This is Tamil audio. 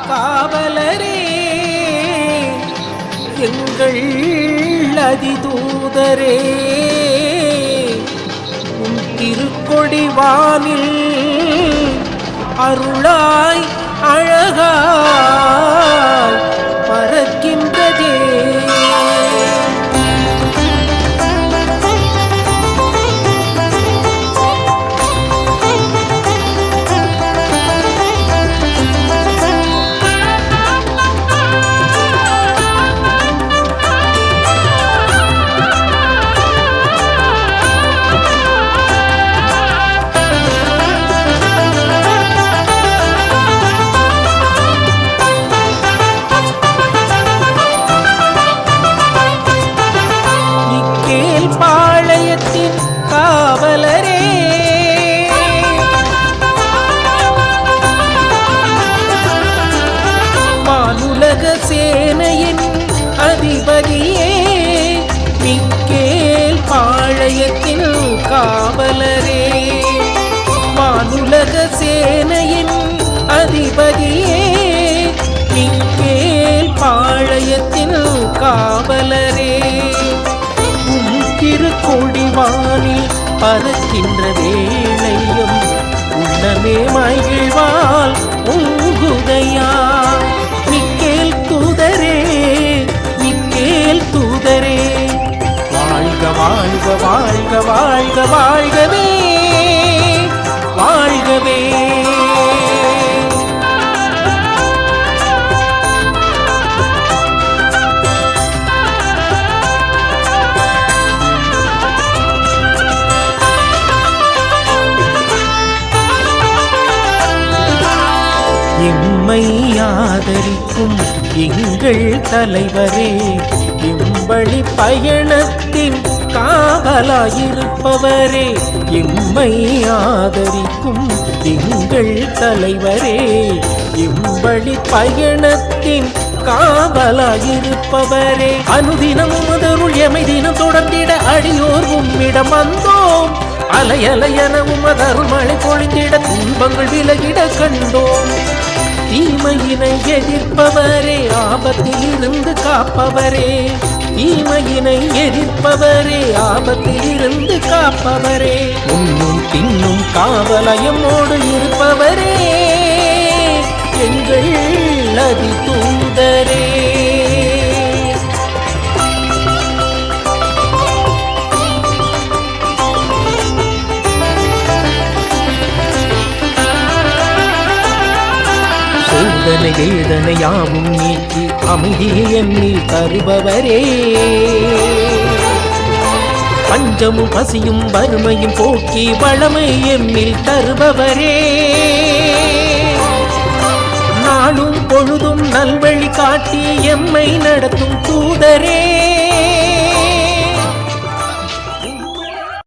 காவலரே எங்கள் அதிதூதரே உன் திருக்கொடி வானில் அருளாய் அழகாய் பறக்கின்றதே. பாளையத்தின் காவலரே வானுலக சேனையின் அதிபதியே மிக்கேல் பாளையத்தின் காவலரே வானுலக சேனையின் அதிபதியே மிக்கேல் பாளையத்தின் காவலரே திருக்கொடிவானில் பறக்கின்ற வேளையும் உள்ளமே மகிழ்வால் உங்குதையா. மிக்கேல் தூதரே மிக்கேல் தூதரே வாழ்க வாழ்க வாழ்க வாழ்க வாழ்கவே வாழ்கவே. எம்மை ஆதரிக்கும் எங்கள் தலைவரே எம்பளி பயணத்தின் காவலாயிருப்பவரே எம்மை ஆதரிக்கும் எங்கள் தலைவரே எம்பளி பயணத்தின் காவலாயிருப்பவரே அனுதினமும் அதருள் எமை தினம் தொடர்ந்திட அடியோர் உம்மிடம் வந்தோம். அலையலையென உமதருள் மழை பொழிந்திட துன்பங்கள் விலகிட கண்டோம். தீமையினை எதிர்ப்பவரே ஆபத்தில் இருந்து காப்பவரே தீமையினை எதிர்ப்பவரே ஆபத்தில் இருந்து காப்பவரே உன்னும் பின்னும் காவலயமோடு இருப்பவரே எங்கள் அதிதூதரே. சோதனை வேதனையாவும் நீக்கி அமைதியை எண்ணில் தருபவரே பஞ்சமும் பசியும் வறுமையும் போக்கி வளமை எண்ணில் தருபவரே நாளும் பொழுதும் நல்வழி காட்டி எம்மை நடத்தும் தூதரே